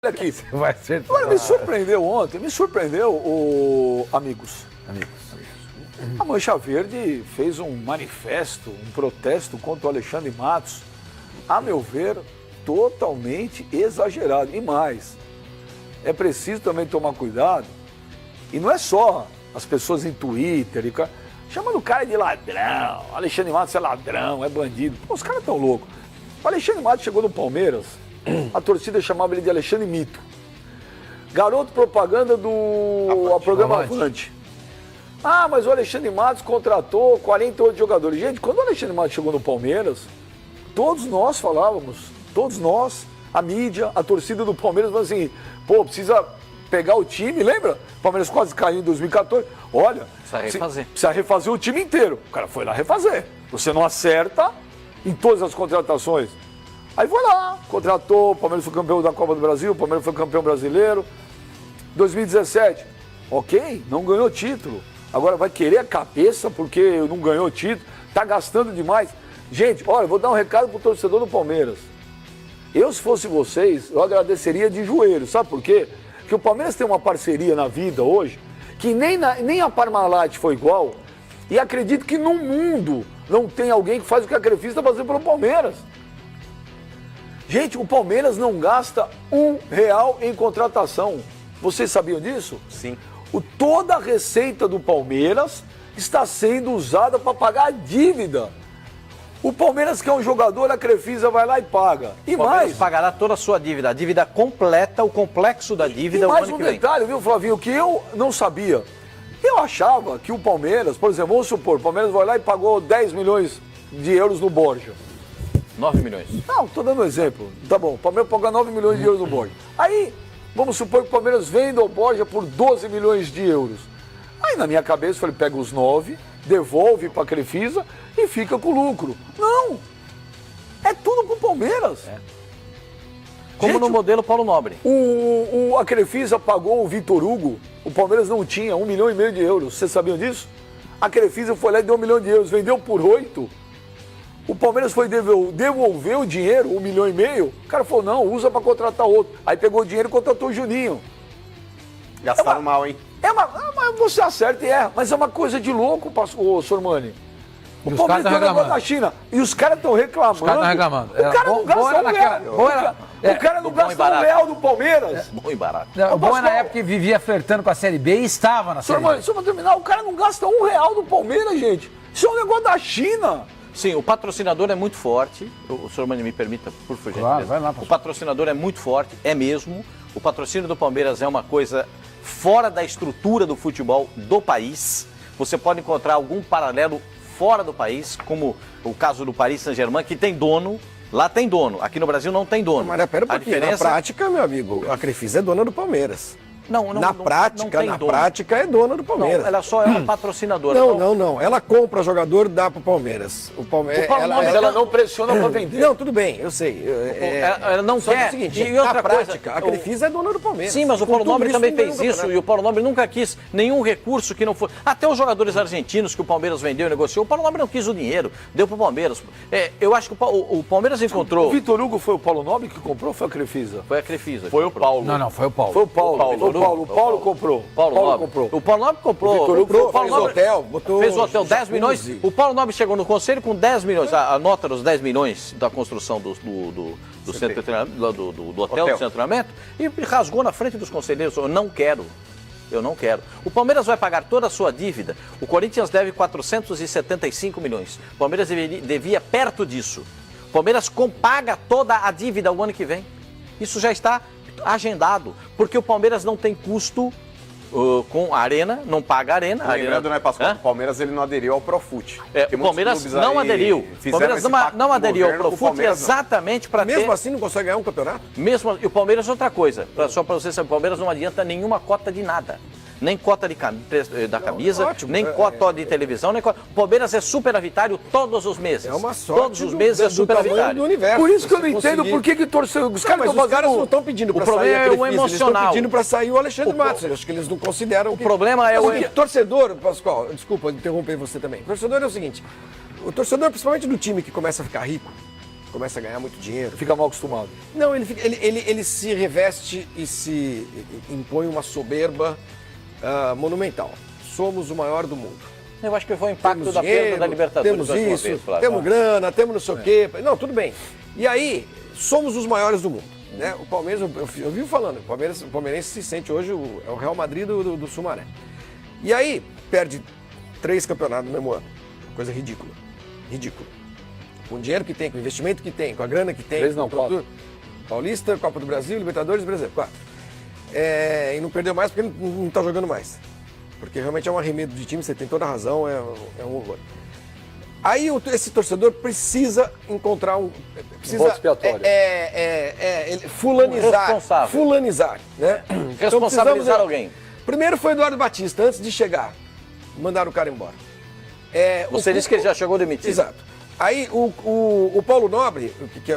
aqui. Vai ser... Agora, me surpreendeu ontem, amigos. A Mancha Verde fez um manifesto, um protesto contra o Alexandre Matos, a meu ver, totalmente exagerado. E mais, é preciso também tomar cuidado, e não é só as pessoas em Twitter, chamando o cara de ladrão, Alexandre Matos é ladrão, é bandido. Pô, os caras estão loucos. O Alexandre Matos chegou no Palmeiras, a torcida chamava ele de Alexandre Mito. Garoto propaganda do programa Avante. Ah, mas o Alexandre Matos contratou 48 jogadores. Gente, quando o Alexandre Matos chegou no Palmeiras, todos nós falávamos, todos nós, a mídia, a torcida do Palmeiras, falou assim, pô, precisa pegar o time, lembra? O Palmeiras quase caiu em 2014. Olha, precisa refazer o time inteiro. O cara foi lá refazer. Você não acerta em todas as contratações. Aí foi lá, contratou, o Palmeiras foi campeão da Copa do Brasil, o Palmeiras foi campeão brasileiro. 2017, ok, não ganhou título. Agora vai querer a cabeça porque não ganhou título, tá gastando demais. Gente, olha, eu vou dar um recado pro torcedor do Palmeiras. Eu, se fosse vocês, eu agradeceria de joelho, sabe por quê? Porque o Palmeiras tem uma parceria na vida hoje, que nem a Parmalat foi igual, e acredito que no mundo não tem alguém que faz o que a Crefisa está fazendo pelo Palmeiras. Gente, o Palmeiras não gasta R$1 em contratação. Vocês sabiam disso? Sim. Toda a receita do Palmeiras está sendo usada para pagar a dívida. O Palmeiras quer um jogador, a Crefisa vai lá e paga. E o Palmeiras mais, pagará toda a sua dívida, a dívida completa, o complexo da dívida. E mais o ano um que vem. detalhe, viu, Flavinho, que eu não sabia. Eu achava que o Palmeiras, por exemplo, vamos supor, o Palmeiras vai lá e pagou 10 milhões de euros no Borja. 9 milhões. Não, estou dando um exemplo. Tá bom, o Palmeiras paga 9 milhões de euros no Borja. Aí, vamos supor que o Palmeiras venda o Borja por 12 milhões de euros. Aí, na minha cabeça, eu falei, pega os 9, devolve para a Crefisa e fica com lucro. Não! É tudo pro Palmeiras. É. Como Gente, no modelo Paulo Nobre. A Crefisa pagou o Vitor Hugo, o Palmeiras não tinha 1,5 milhão de euros. Vocês sabiam disso? A Crefisa foi lá e deu 1 milhão de euros, vendeu por 8. O Palmeiras foi devolver o dinheiro, 1,5 milhão. O cara falou, não, usa para contratar outro. Aí pegou o dinheiro e contratou o Juninho. Gastaram mal, hein? Você acerta e erra, mas é uma coisa de louco, o Sormani. O os Palmeiras caras tem o negócio da China e os caras estão reclamando. Os caras estão reclamando. O cara não gasta o cara não gasta R$1 do Palmeiras. Bom e barato. O bom é na época que vivia flertando com a Série B e estava na Série B. Só pra terminar, o cara não gasta R$1 do Palmeiras, gente. Isso é um negócio da China. Sim, o patrocinador é muito forte. O senhor me permita, por favor. Claro, vai lá, pastor. O patrocinador é muito forte, é mesmo. O patrocínio do Palmeiras é uma coisa fora da estrutura do futebol do país. Você pode encontrar algum paralelo fora do país, como o caso do Paris Saint-Germain, que tem dono. Lá tem dono, aqui no Brasil não tem dono. Mas pera um pouquinho, na prática, meu amigo, a Crefisa é dona do Palmeiras. Na prática é dona do Palmeiras. Não, ela só é uma patrocinadora. Não. Ela compra jogador, dá pro Palmeiras. Ela não pressiona pra vender. Não, tudo bem, eu sei. Ela não só quer. É o seguinte, e outra na prática, coisa, a Crefisa é dona do Palmeiras. Sim, mas o Paulo Nobre também fez isso e o Paulo Nobre nunca quis nenhum recurso que não fosse. Até os jogadores argentinos que o Palmeiras vendeu e negociou, o Paulo Nobre não quis o dinheiro, deu pro Palmeiras. Eu acho que o Palmeiras encontrou. O Vitor Hugo foi o Paulo Nobre que comprou ou foi a Crefisa? Foi a Crefisa. Foi o Paulo. Não, foi o Paulo. Foi o Paulo. O Paulo comprou. Paulo comprou. O Paulo Nobre comprou. O Vitor Hugo fez o hotel, fez o hotel, 10 milhões. O Paulo Nobre chegou no conselho com 10 milhões. A nota dos 10 milhões da construção do centro de treinamento, do hotel de centro de treinamento, e rasgou na frente dos conselheiros. Eu não quero. O Palmeiras vai pagar toda a sua dívida. O Corinthians deve 475 milhões. O Palmeiras devia perto disso. O Palmeiras paga toda a dívida o ano que vem. Isso já está agendado, porque o Palmeiras não tem custo com a Arena, não paga a Arena. Lembrando, né, Pascoal, o Palmeiras ele não aderiu ao Profut. O Palmeiras não aderiu. O Palmeiras não aderiu ao Profut exatamente para ter... Mesmo assim não consegue ganhar um campeonato? E o Palmeiras é outra coisa. Só para você saber, o Palmeiras não adianta nenhuma cota de nada. Nem cota da camisa, ótimo, nem cota de televisão, nem cota... O Palmeiras é superavitário todos os meses. É uma sorte. Todos os meses é superavitário. Do universo. Por isso que eu não entendo por que torcedor. Os caras não estão pedindo para sair. O problema é o emocional. Eles estão pedindo para sair o Alexandre Matos. Eu acho que eles não consideram. O problema é o torcedor, Pascoal. Desculpa interromper você também. O torcedor é o seguinte: o torcedor, principalmente do time que começa a ficar rico, começa a ganhar muito dinheiro. Fica mal acostumado. Não, ele se reveste e se impõe uma soberba monumental. Somos o maior do mundo. Eu acho que foi o impacto Temos da dinheiro, perda da Libertadores. temos da última isso, vez, Flávio. temos grana, temos não sei o quê. Não, tudo bem. E aí, somos os maiores do mundo. Né? O Palmeiras, eu vivo falando, o palmeirense se sente hoje é o Real Madrid do Sumaré. E aí, perde 3 campeonatos no mesmo ano. Coisa ridícula. Ridícula. Com o dinheiro que tem, com o investimento que tem, com a grana que tem. 3 não, 4. Paulista, Copa do Brasil, Libertadores, Brasil. 4. E não perdeu mais porque não está jogando mais. Porque realmente é um arremedo de time, você tem toda a razão, é um horror. Aí esse torcedor precisa encontrar precisa voto expiatório. fulanizar, né? Responsabilizar alguém. Primeiro foi Eduardo Batista, antes de chegar, mandaram o cara embora. Você disse que ele já chegou demitido. Exato. Aí o Paulo Nobre, que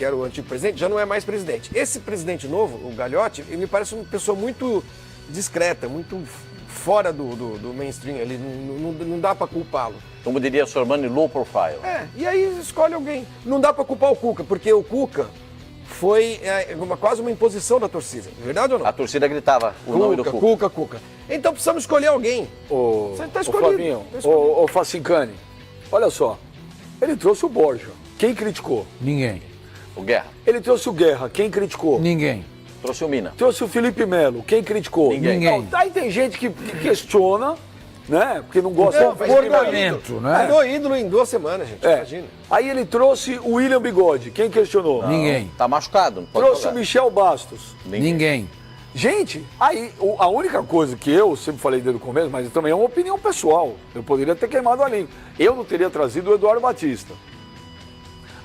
era o antigo presidente, já não é mais presidente. Esse presidente novo, o Gagliotti, ele me parece uma pessoa muito discreta, muito fora do mainstream, ele não dá para culpá-lo. Como diria Sormani, low profile. E aí escolhe alguém. Não dá para culpar o Cuca, porque o Cuca foi quase uma imposição da torcida. Verdade ou não? A torcida gritava o nome do Cuca. Cuca. Então precisamos escolher alguém. Você está escolhido. Flavinho, ô Facincani, olha só. Ele trouxe o Borja. Quem criticou? Ninguém. O Guerra. Ele trouxe o Guerra. Quem criticou? Ninguém. Trouxe o Mina. Trouxe o Felipe Melo. Quem criticou? Ninguém. Então, aí tem gente que questiona, né? Porque não gosta do comportamento, né? Virou ídolo em 2 semanas, gente. Imagina. Aí ele trouxe o William Bigode. Quem questionou? Ninguém. Tá machucado. Não pode Trouxe jogar. o Michel Bastos. Ninguém. Gente, aí a única coisa que eu sempre falei desde o começo, mas também é uma opinião pessoal. Eu poderia ter queimado a língua. Eu não teria trazido o Eduardo Batista.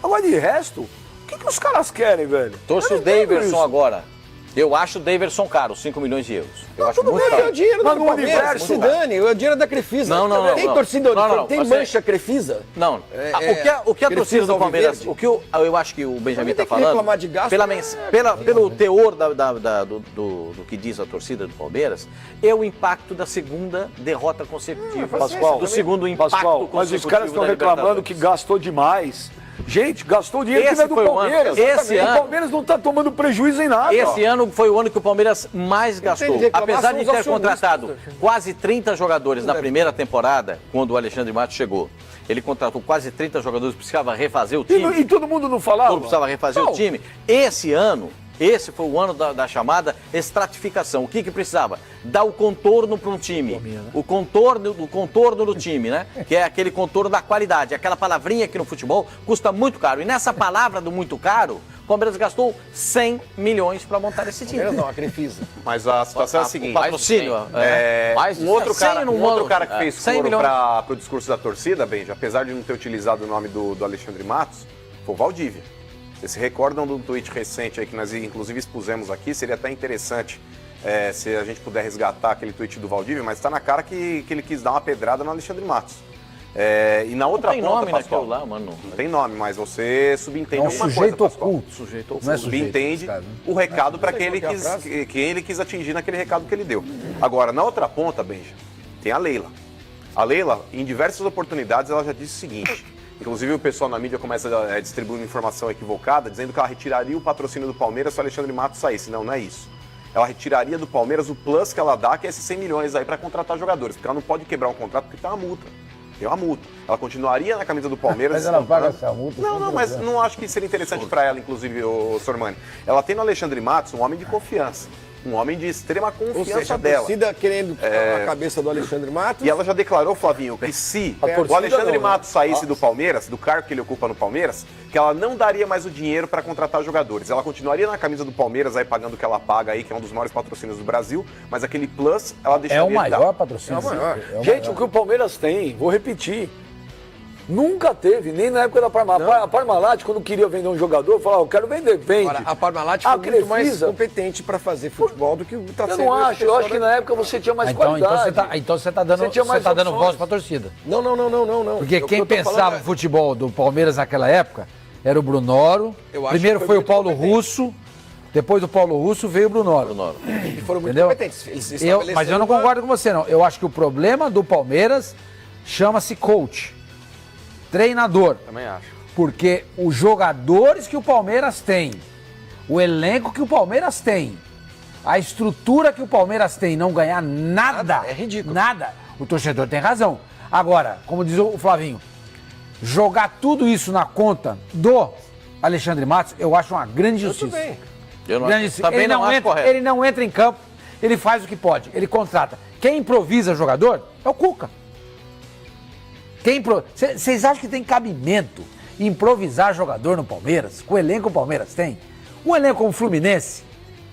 Agora, de resto, o que os caras querem, velho? Trouxe o Daverson agora. Eu acho o Daverson caro, 5 milhões de euros. Eu acho muito É caro. o dinheiro Mas do no Palmeiras, universo, se dane, é o dinheiro da Crefisa. Não. Tem torcida, tem Mas mancha Crefisa. Não. O que a torcida do Palmeiras, o que eu acho que o Benjamin está tem que falando, reclamar de gasto, pelo teor do que diz a torcida do Palmeiras, é o impacto da segunda derrota consecutiva. Pascoal, do segundo impacto Pascoal, mas os caras estão reclamando que gastou demais. Gente, gastou dinheiro que não é do Palmeiras. O Palmeiras não está tomando prejuízo em nada. Esse ano foi o ano que o Palmeiras mais gastou. Apesar de ter contratado quase 30 jogadores na primeira temporada, quando o Alexandre Matos chegou. Ele contratou quase 30 jogadores, precisava refazer o time. E todo mundo não falava? Todo precisava refazer o time. Esse ano, esse foi o ano da chamada estratificação. O que precisava? Dar o contorno para um time. O contorno do time, né? Que é aquele contorno da qualidade. Aquela palavrinha que no futebol custa muito caro. E nessa palavra do muito caro, o Palmeiras gastou 100 milhões para montar esse time. Não, a Crefisa. Mas a situação é a seguinte. O patrocínio. Um outro cara que fez 100 coro milhões. para o discurso da torcida, Benja, apesar de não ter utilizado o nome do Alexandre Matos, foi o Valdívia. Vocês se recordam de um tweet recente aí que nós inclusive expusemos aqui? Seria até interessante se a gente puder resgatar aquele tweet do Valdívia, mas está na cara que ele quis dar uma pedrada no Alexandre Matos. E na outra ponta, nome Pascoal, lá, mano. não tem nome, mas você subentende É um alguma sujeito coisa, Pascoal. oculto. Sujeito oculto. Não é sujeito, Subentende cara, né? o recado para quem quem ele quis atingir naquele recado que ele deu. Agora, na outra ponta, Benja, tem a Leila. A Leila, em diversas oportunidades, ela já disse o seguinte. Inclusive o pessoal na mídia começa a distribuir uma informação equivocada, dizendo que ela retiraria o patrocínio do Palmeiras se o Alexandre Matos saísse. Não é isso. Ela retiraria do Palmeiras o plus que ela dá, que é esses 100 milhões aí para contratar jogadores. Porque ela não pode quebrar um contrato porque tem uma multa. Tem uma multa. Ela continuaria na camisa do Palmeiras. Mas ela paga essa multa? Não, mas não acho que seria interessante para ela, inclusive, o Sormani. Ela tem no Alexandre Matos um homem de confiança. Um homem de extrema confiança Ou seja, a dela. torcida querendo a cabeça do Alexandre Matos. E ela já declarou, Flavinho, que se o Alexandre Matos saísse do Palmeiras, do cargo que ele ocupa no Palmeiras, que ela não daria mais o dinheiro para contratar jogadores. Ela continuaria na camisa do Palmeiras, aí pagando o que ela paga aí, que é um dos maiores patrocínios do Brasil, mas aquele plus, ela deixaria É o de dar. maior patrocínio. É o maior. Gente, o que o Palmeiras tem, vou repetir, nunca teve, nem na época da Parmalat. A Parmalat, quando queria vender um jogador, falava, eu quero vender, vende. Agora, a Parmalat foi muito mais competente para fazer futebol do que está Eu sendo. não acho, eu acho que na época você tinha mais qualidade. Então você tá dando, Você tinha mais você tá dando opções. voz pra torcida. Não. Porque Eu quem tô falando pensava é- no futebol do Palmeiras naquela época era o Brunoro. Eu acho Primeiro que foi o muito Paulo competente. Russo. Depois do Paulo Russo veio o Brunoro. E foram muito Entendeu? competentes. Eles Mas estabeleceram eu não concordo com você, não. Eu acho que o problema do Palmeiras chama-se coach. Treinador. Também acho. Porque os jogadores que o Palmeiras tem, o elenco que o Palmeiras tem, a estrutura que o Palmeiras tem, não ganhar nada, é ridículo. Nada, o torcedor tem razão. Agora, como diz o Flavinho, jogar tudo isso na conta do Alexandre Matos, eu acho uma grande Tudo injustiça. bem. Eu não, Grande, também ele, não acho entra, correto. ele não entra em campo, ele faz o que pode, ele contrata. Quem improvisa jogador é o Cuca. Vocês acham que tem cabimento improvisar jogador no Palmeiras? Com o elenco que o Palmeiras tem? Um elenco como o Fluminense,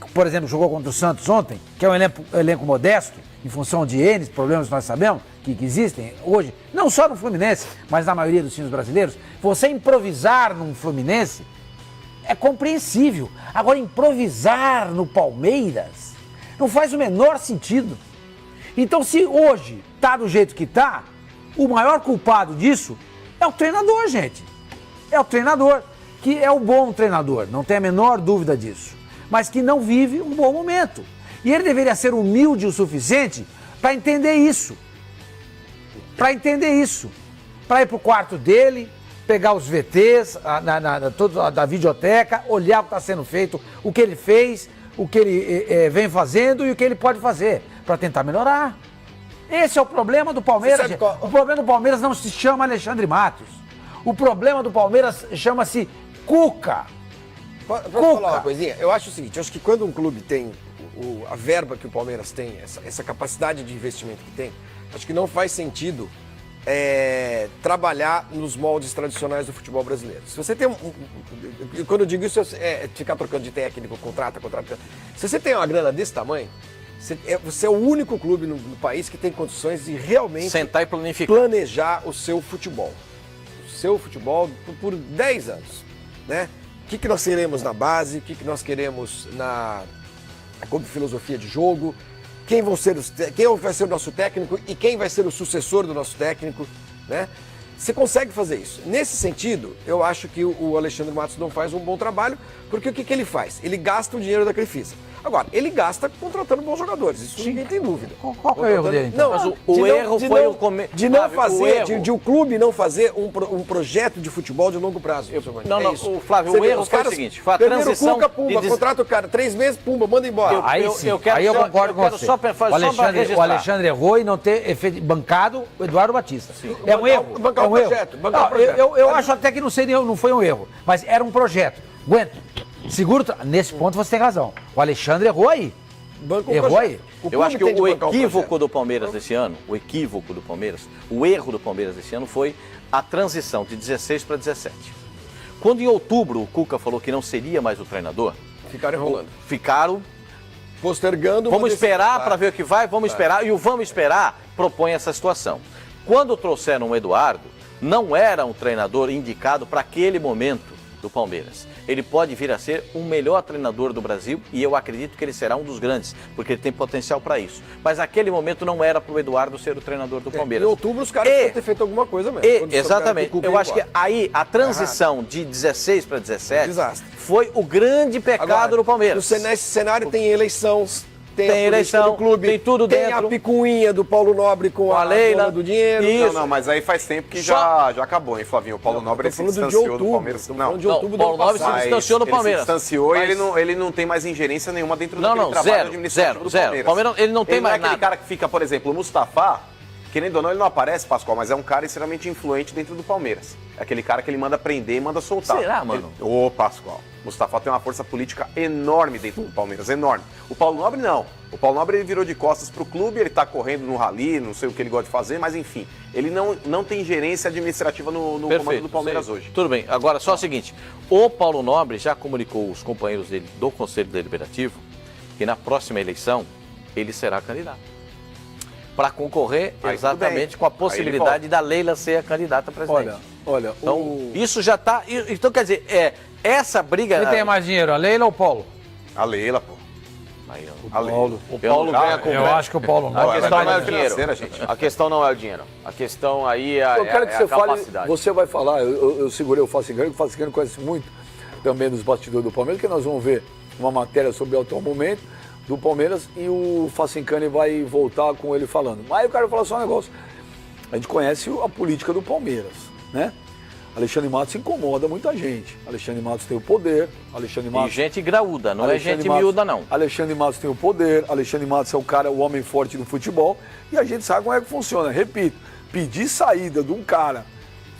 que, por exemplo, jogou contra o Santos ontem, que é um elenco modesto, em função de N problemas que nós sabemos que existem hoje, não só no Fluminense, mas na maioria dos times brasileiros. Você improvisar num Fluminense é compreensível. Agora, improvisar no Palmeiras não faz o menor sentido. Então, se hoje tá do jeito que tá, o maior culpado disso é o treinador, gente. É o treinador, que é o bom treinador, não tem a menor dúvida disso. Mas que não vive um bom momento. E ele deveria ser humilde o suficiente para entender isso. Para entender isso. Para ir pro quarto dele, pegar os VTs da videoteca, olhar o que está sendo feito, o que ele fez, o que ele vem fazendo e o que ele pode fazer para tentar melhorar. Esse é o problema do Palmeiras. O problema do Palmeiras não se chama Alexandre Matos. O problema do Palmeiras chama-se Cuca. Posso falar uma coisinha? Eu acho o seguinte, eu acho que quando um clube tem a verba que o Palmeiras tem, essa capacidade de investimento que tem, acho que não faz sentido trabalhar nos moldes tradicionais do futebol brasileiro. Se você tem quando eu digo isso, é ficar trocando de técnico, contrata. Se você tem uma grana desse tamanho, você é o único clube no país que tem condições de realmente sentar e planificar. Planejar o seu futebol. O seu futebol por 10 anos, né? O que nós queremos na base, o que nós queremos como filosofia de jogo, quem vai ser o nosso técnico e quem vai ser o sucessor do nosso técnico, né? Você consegue fazer isso. Nesse sentido, eu acho que o Alexandre Matos não faz um bom trabalho, porque o que ele faz? Ele gasta o dinheiro da Crefisa. Agora, ele gasta contratando bons jogadores, isso ninguém tem dúvida. Qual que é o erro dele, então? Não, Mas o erro foi o começo. De não fazer, de o clube não fazer um projeto de futebol de longo prazo. O Flávio, o erro foi o seguinte, foi a transição... O Cuca, pumba, contrata o cara, 3 meses, pumba, manda embora. Aí eu concordo com você. O Alexandre errou em não ter bancado o Eduardo Batista. Sim. É um erro. Bancar o projeto. Eu acho até que não foi um erro, mas era um projeto. Aguenta. Seguro, nesse ponto você tem razão. O Alexandre errou aí. Errou aí. Eu acho que o equívoco do Palmeiras desse ano, o erro do Palmeiras desse ano foi a transição de 16 para 17. Quando em outubro o Cuca falou que não seria mais o treinador, ficaram enrolando. Ficaram postergando. Vamos esperar para ver o que vai, vamos esperar. E o vamos esperar propõe essa situação. Quando trouxeram o Eduardo, não era um treinador indicado para aquele momento do Palmeiras. Ele pode vir a ser o melhor treinador do Brasil e eu acredito que ele será um dos grandes, porque ele tem potencial para isso. Mas naquele momento não era para o Eduardo ser o treinador do Palmeiras. Em outubro os caras devem ter feito alguma coisa mesmo. Exatamente. Eu acho que aí a transição de 16 para 17 foi o grande pecado do Palmeiras. Nesse cenário tem eleição. Tem eleição do clube, tem tudo dentro. Tem a picuinha do Paulo Nobre com a Leila do dinheiro. Isso. Não, mas aí faz tempo que já acabou, hein, Flavinho? O Paulo Nobre se distanciou do Palmeiras. Não, o Paulo Nobre se distanciou do Palmeiras. Ele se distanciou e ele não tem mais ingerência nenhuma dentro do trabalho administrativo do Palmeiras. Palmeiras. Ele não tem mais nada. Aquele cara que fica, por exemplo, o Mustafa, querendo ou não, ele não aparece, Pascoal, mas é um cara extremamente influente dentro do Palmeiras. É aquele cara que ele manda prender e manda soltar. Será, mano? Ô, Pascoal. Mustafa tem uma força política enorme dentro do Palmeiras, enorme. O Paulo Nobre não. O Paulo Nobre ele virou de costas pro clube, ele tá correndo no rally, não sei o que ele gosta de fazer, mas enfim, ele não tem gerência administrativa no comando do Palmeiras hoje. Tudo bem, agora só o seguinte, o Paulo Nobre já comunicou os companheiros dele do Conselho Deliberativo que na próxima eleição ele será candidato. Para concorrer exatamente com a possibilidade da Leila ser a candidata a presidente. Olha, então, isso já está. Então, quer dizer, essa briga. Quem tem mais dinheiro, a Leila ou o Paulo? A Leila, pô. Aí, O Paulo ganha com Eu acho que o Paulo não. A questão não é o dinheiro. Gente. A questão não é o dinheiro. A questão aí eu quero que você a capacidade. Fale, você vai falar, eu segurei o Facicano, que o Facicano conhece muito também dos bastidores do Palmeiras, que nós vamos ver uma matéria sobre o atual momento do Palmeiras e o Facicani vai voltar com ele falando. Mas eu quero falar só um negócio. A gente conhece a política do Palmeiras, né? Alexandre Matos incomoda muita gente. Alexandre Matos tem o poder. Alexandre E Matos... gente graúda, não Alexandre é gente Matos- miúda, não. Alexandre Matos tem o poder. Alexandre Matos é o homem forte do futebol. E a gente sabe como é que funciona. Repito, pedir saída de um cara...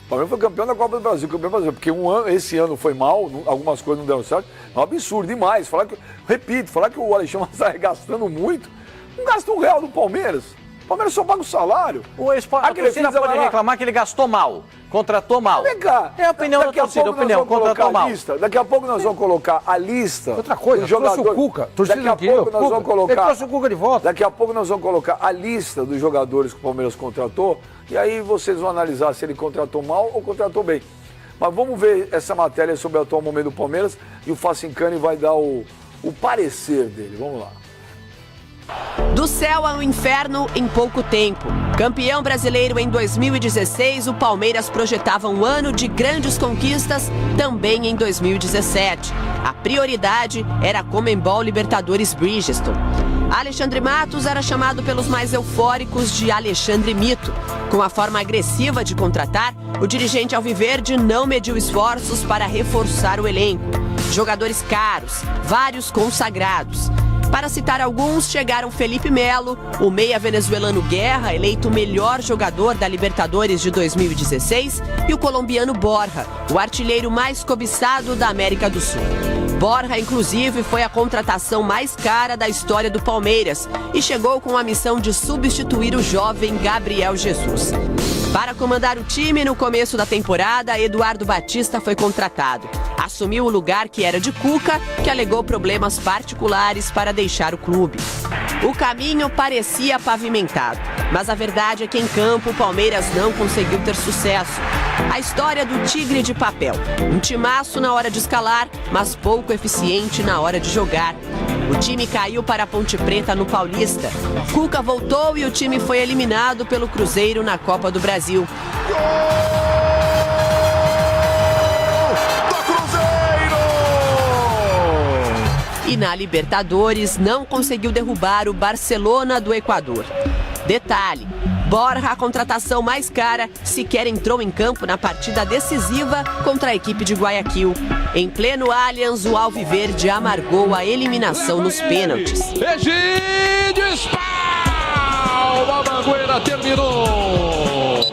O Palmeiras foi campeão da Copa do Brasil, porque esse ano foi mal, algumas coisas não deram certo. É um absurdo demais. Falar que o Alexandre Matos está gastando muito. Não gasta R$1 no Palmeiras. O Palmeiras só paga o salário. A torcida pode reclamar que ele gastou mal, contratou mal. Vem cá. É a opinião da torcida, contratou mal. Daqui a pouco nós vamos colocar a lista. Outra coisa, dos jogadores. trouxe o Cuca. A torcida Daqui a não queria pouco o nós Cuca. vamos colocar. Ele trouxe o Cuca de volta. Daqui a pouco nós vamos colocar a lista dos jogadores que o Palmeiras contratou. E aí vocês vão analisar se ele contratou mal ou contratou bem. Mas vamos ver essa matéria sobre o atual momento do Palmeiras e o Facincani vai dar o parecer dele. Vamos lá. Do céu ao inferno em pouco tempo. Campeão brasileiro em 2016, o Palmeiras projetava um ano de grandes conquistas também em 2017. A prioridade era a Conmebol Libertadores Bridgestone. Alexandre Matos era chamado pelos mais eufóricos de Alexandre Mito. Com a forma agressiva de contratar, o dirigente alviverde não mediu esforços para reforçar o elenco. Jogadores caros, vários consagrados. Para citar alguns, chegaram Felipe Melo, o meia venezuelano Guerra, eleito o melhor jogador da Libertadores de 2016, e o colombiano Borja, o artilheiro mais cobiçado da América do Sul. Borja, inclusive, foi a contratação mais cara da história do Palmeiras e chegou com a missão de substituir o jovem Gabriel Jesus. Para comandar o time no começo da temporada, Eduardo Batista foi contratado. Assumiu o lugar que era de Cuca, que alegou problemas particulares para deixar o clube. O caminho parecia pavimentado, mas a verdade é que em campo o Palmeiras não conseguiu ter sucesso. A história do tigre de papel. Um timaço na hora de escalar, mas pouco eficiente na hora de jogar. O time caiu para a Ponte Preta no Paulista. Cuca voltou e o time foi eliminado pelo Cruzeiro na Copa do Brasil. E na Libertadores não conseguiu derrubar o Barcelona do Equador. Detalhe, Borja, a contratação mais cara, sequer entrou em campo na partida decisiva contra a equipe de Guayaquil. Em pleno Allianz, o alviverde amargou a eliminação nos pênaltis. Egídio Spal! A Mangueira terminou!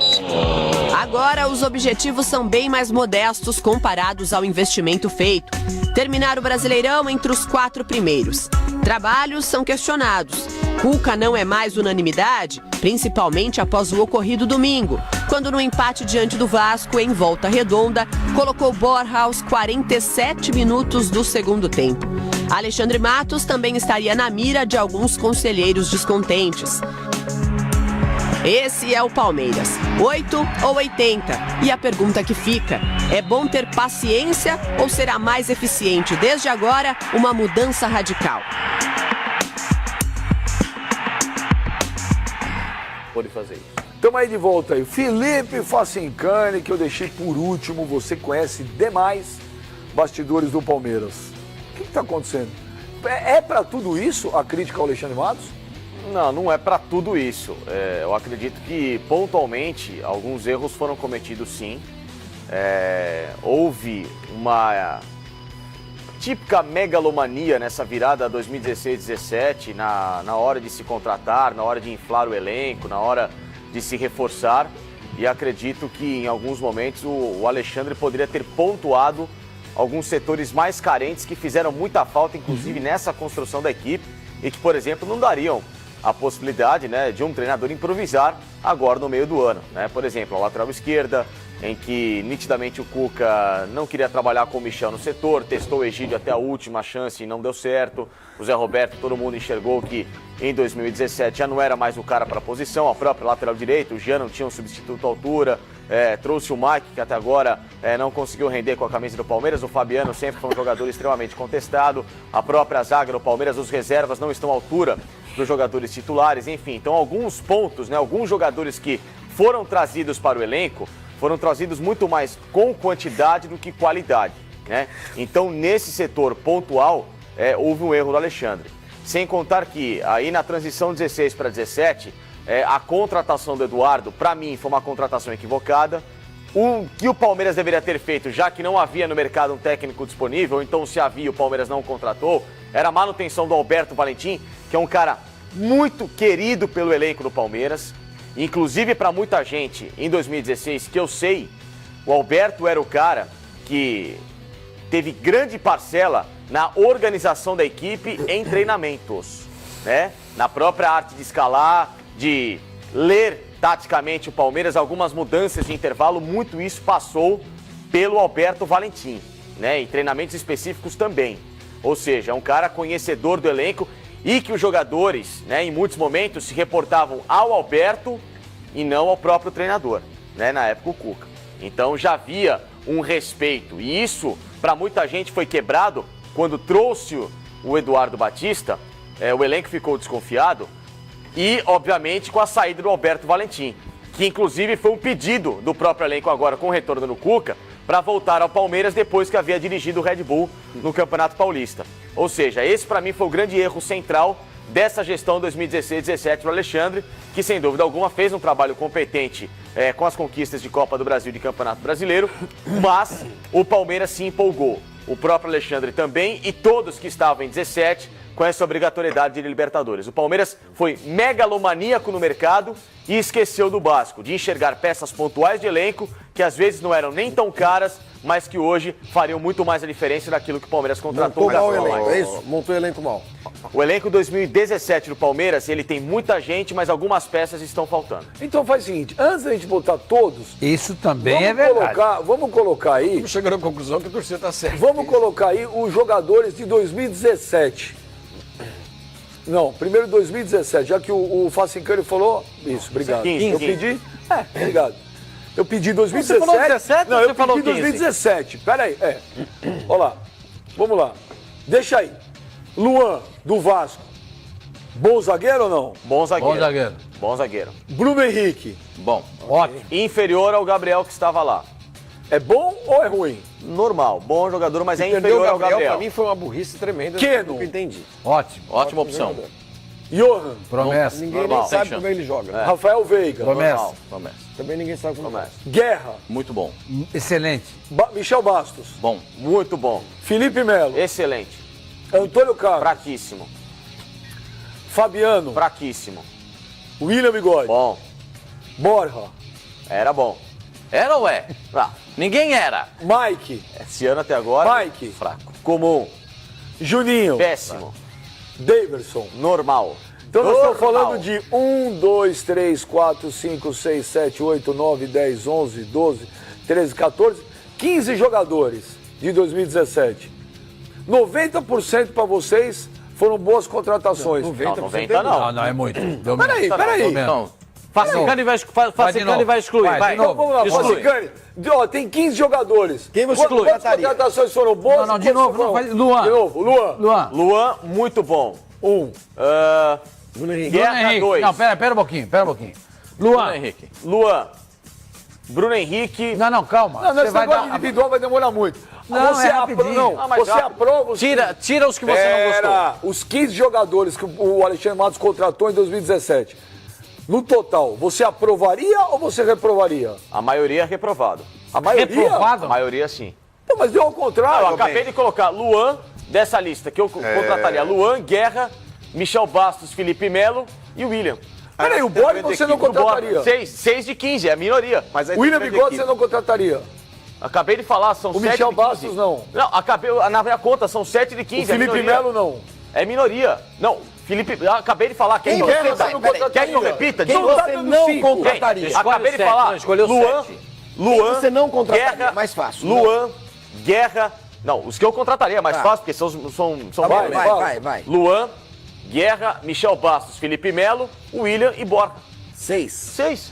Agora, os objetivos são bem mais modestos comparados ao investimento feito. Terminar o Brasileirão entre os 4 primeiros. Trabalhos são questionados. Cuca não é mais unanimidade, principalmente após o ocorrido domingo, quando no empate diante do Vasco, em Volta Redonda, colocou Borja aos 47 minutos do segundo tempo. Alexandre Matos também estaria na mira de alguns conselheiros descontentes. Esse é o Palmeiras, 8 ou 80? E a pergunta que fica, é bom ter paciência ou será mais eficiente desde agora uma mudança radical? Pode fazer isso. Estamos aí de volta aí. Felipe Facincani, que eu deixei por último, você conhece demais bastidores do Palmeiras. O que está acontecendo? É para tudo isso a crítica ao Alexandre Matos? Não, não é para tudo isso. Eu acredito que, pontualmente, alguns erros foram cometidos, sim. Houve uma típica megalomania nessa virada 2016-17, na hora de se contratar, na hora de inflar o elenco, na hora de se reforçar. E acredito que, em alguns momentos, o Alexandre poderia ter pontuado alguns setores mais carentes que fizeram muita falta, inclusive, nessa construção da equipe e que, por exemplo, não dariam a possibilidade, né, de um treinador improvisar agora no meio do ano, né? Por exemplo, a lateral esquerda, em que nitidamente o Cuca não queria trabalhar com o Michel no setor, testou o Egídio até a última chance e não deu certo. O Zé Roberto, todo mundo enxergou que em 2017 já não era mais o cara para a posição, a própria lateral direita, o Jean não tinha um substituto à altura, trouxe o Mike, que até agora não conseguiu render com a camisa do Palmeiras. O Fabiano sempre foi um jogador extremamente contestado, a própria zaga do Palmeiras, os reservas não estão à altura dos jogadores titulares, enfim. Então alguns pontos, né, alguns jogadores que foram trazidos para o elenco, foram trazidos muito mais com quantidade do que qualidade, né? Então nesse setor pontual houve um erro do Alexandre. Sem contar que aí na transição 16 para 17, a contratação do Eduardo, para mim, foi uma contratação equivocada. O que o Palmeiras deveria ter feito, já que não havia no mercado um técnico disponível, ou então se havia, o Palmeiras não o contratou, era a manutenção do Alberto Valentim, que é um cara muito querido pelo elenco do Palmeiras, inclusive para muita gente em 2016, que eu sei, o Alberto era o cara que teve grande parcela na organização da equipe em treinamentos, né? Na própria arte de escalar, de ler taticamente o Palmeiras, algumas mudanças de intervalo, muito isso passou pelo Alberto Valentim, né? Em treinamentos específicos também. Ou seja, é um cara conhecedor do elenco e que os jogadores, né, em muitos momentos se reportavam ao Alberto e não ao próprio treinador, né? Na época o Cuca. Então já havia um respeito e isso para muita gente foi quebrado quando trouxe o Eduardo Batista, o elenco ficou desconfiado. E, obviamente, com a saída do Alberto Valentim, que inclusive foi um pedido do próprio elenco agora com o retorno do Cuca, para voltar ao Palmeiras depois que havia dirigido o Red Bull no Campeonato Paulista. Ou seja, esse para mim foi o grande erro central dessa gestão 2016-17 do Alexandre, que sem dúvida alguma fez um trabalho competente com as conquistas de Copa do Brasil e de Campeonato Brasileiro, mas o Palmeiras se empolgou. O próprio Alexandre também e todos que estavam em 17 com essa obrigatoriedade de Libertadores. O Palmeiras foi megalomaníaco no mercado e esqueceu do básico, de enxergar peças pontuais de elenco que às vezes não eram nem tão caras, mas que hoje fariam muito mais a diferença daquilo que o Palmeiras contratou. Montou mal o elenco, é isso? Montou o elenco mal. O elenco 2017 do Palmeiras, ele tem muita gente, mas algumas peças estão faltando. Então faz o seguinte, antes da gente botar todos... Isso também é verdade. Vamos colocar aí... Estamos chegando à conclusão que a torcida está certa. Vamos colocar aí os jogadores de 2017. Não, primeiro 2017, já que o Facincani falou... Isso, obrigado. 15. Eu pedi... obrigado. Eu pedi 2017... Você falou 17? Não, Você eu falou pedi 15. 2017. Peraí, Olha lá. Vamos lá. Deixa aí. Luan, do Vasco. Bom zagueiro ou não? Bom zagueiro. Bom zagueiro. Bom zagueiro. Bruno Henrique. Bom. Ótimo. Inferior ao Gabriel que estava lá. É bom ou é ruim? Normal, bom jogador, mas é Perdeu inferior o ao Gabriel, Gabriel. pra mim foi uma burrice tremenda. Keno. Eu entendi. Ótimo. Ótima opção. Johan. Promessa. Ninguém Normal, nem sabe sem como ele joga. né? Rafael Veiga. Promessa. Normal, promessa. Também ninguém sabe como Promessa. Guerra. Muito bom. Excelente. Michel Bastos. Bom. Muito bom. Felipe Melo. Excelente. Antônio Carlos. Fraquíssimo. Fabiano. Fraquíssimo. William Bigode. Bom. Borja. Era bom. Era ou é? Ah, Ninguém era. Mike. esse ano até agora, Mike. fraco. Comum. Juninho. Péssimo. Daverson. Normal. Então nós estamos Normal. falando de 1, 2, 3, 4, 5, 6, 7, 8, 9, 10, 11, 12, 13, 14, 15 jogadores de 2017. 90% para vocês foram boas contratações. 90 não. Não, é muito. Deu Peraí, menos. peraí. Então, Facincani vai, novo. vai excluir. Vai, Vai. de novo. Então vamos lá, Exclui. Facincani. Ó, tem 15 jogadores. Quem você Quantas contrataria? contratações foram boas? Não, de Quantas novo, foram- não, faz- Luan. De novo, Luan. Luan. Luan, muito bom. Bruno Henrique. Guerra, Bruno Henrique. 2. Não, pera um pouquinho. Bruno Luan. Henrique. Luan. Bruno Henrique. Não, calma. Não, Você esse vai negócio dar... individual vai demorar muito. Não, você é rapidinho. não, Ah, mas você rápido. aprova os Tira os que você não gostou. Era os 15 jogadores que o Alexandre Matos contratou em 2017. No total, você aprovaria ou você reprovaria? A maioria reprovado. A maioria? A Reprovado? maioria sim. Pô, mas deu ao contrário. Eu acabei de colocar Luan, dessa lista que eu contrataria. Luan, Guerra, Michel Bastos, Felipe Melo e William. Peraí, o Borja você não contrataria. 6 de 15, é a minoria. Mas aí O William depende da Bigode equipe. você não contrataria. Acabei de falar, são O 7 Michel de 15. Bastos, não. Não, na minha conta são 7 de 15. O Felipe é minoria. Melo não. É minoria. Não, Felipe, eu acabei de falar. Quem que você não contrataria? Quer que eu repita? Quem De novo? você não Quem? contrataria? Acabei de sete, falar. não, escolheu Luan, 7. Luan, você não contrataria? Guerra, Mais fácil, Luan, Guerra. Não, os que eu contrataria, mais Tá. fácil, porque são vai, menos. vai. Luan, Guerra, Michel Bastos, Felipe Melo, William e Borja. 6. 6.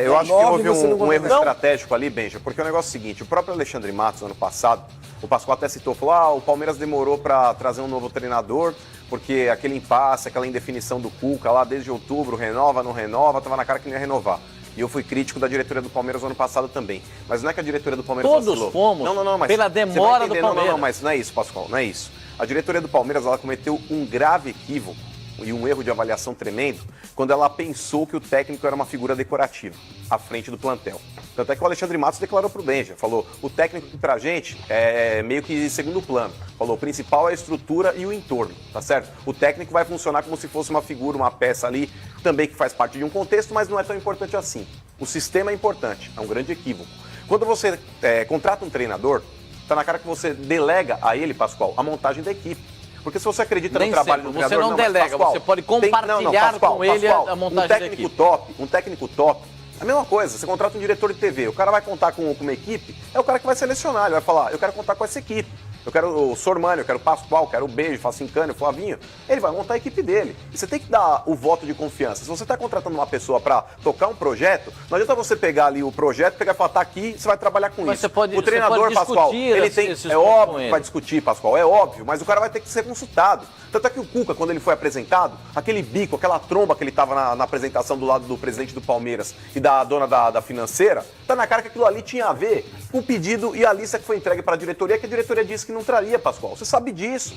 Eu acho que 9 houve você não um erro contratou. estratégico ali, Benja, porque o negócio é o seguinte, o próprio Alexandre Matos, ano passado, o Pascoal até citou, falou, o Palmeiras demorou para trazer um novo treinador, porque aquele impasse, aquela indefinição do Cuca lá desde outubro, renova, não renova, tava na cara que não ia renovar. E eu fui crítico da diretoria do Palmeiras no ano passado também. Mas não é que a diretoria do Palmeiras Todos vacilou. fomos Não, mas pela você vai demora do entender. Palmeiras. Não, mas não é isso, Pascoal, não é isso. A diretoria do Palmeiras, ela cometeu um grave equívoco e um erro de avaliação tremendo quando ela pensou que o técnico era uma figura decorativa à frente do plantel. Tanto é que o Alexandre Matos declarou pro Benja, falou, o técnico que pra gente é meio que segundo plano. Falou, o principal é a estrutura e o entorno, tá certo? O técnico vai funcionar como se fosse uma figura, uma peça ali, também que faz parte de um contexto, mas não é tão importante assim. O sistema é importante, é um grande equívoco. Quando você contrata um treinador, tá na cara que você delega a ele, Pascoal, a montagem da equipe. Porque se você acredita no trabalho do treinador... Você não delega, Pascoal, você pode compartilhar com ele a montagem da equipe. Um técnico top, a mesma coisa, você contrata um diretor de TV, o cara vai contar com uma equipe, é o cara que vai selecionar, ele vai falar, eu quero contar com essa equipe. Eu quero o Sormani, eu quero o Pascoal, eu quero o Beijo, o Facincani, o Flavinho. Ele vai montar a equipe dele. E você tem que dar o voto de confiança. Se você está contratando uma pessoa para tocar um projeto, não adianta você pegar ali o projeto, pegar e falar, tá aqui, você vai trabalhar com isso. O treinador, Pascoal, ele tem. É óbvio que vai discutir, Pascoal, é óbvio, mas o cara vai ter que ser consultado. Tanto é que o Cuca, quando ele foi apresentado, aquele bico, aquela tromba que ele tava na apresentação do lado do presidente do Palmeiras e da dona da financeira, tá na cara que aquilo ali tinha a ver com o pedido e a lista que foi entregue para a diretoria, que a diretoria disse que não traria, Pascoal. Você sabe disso,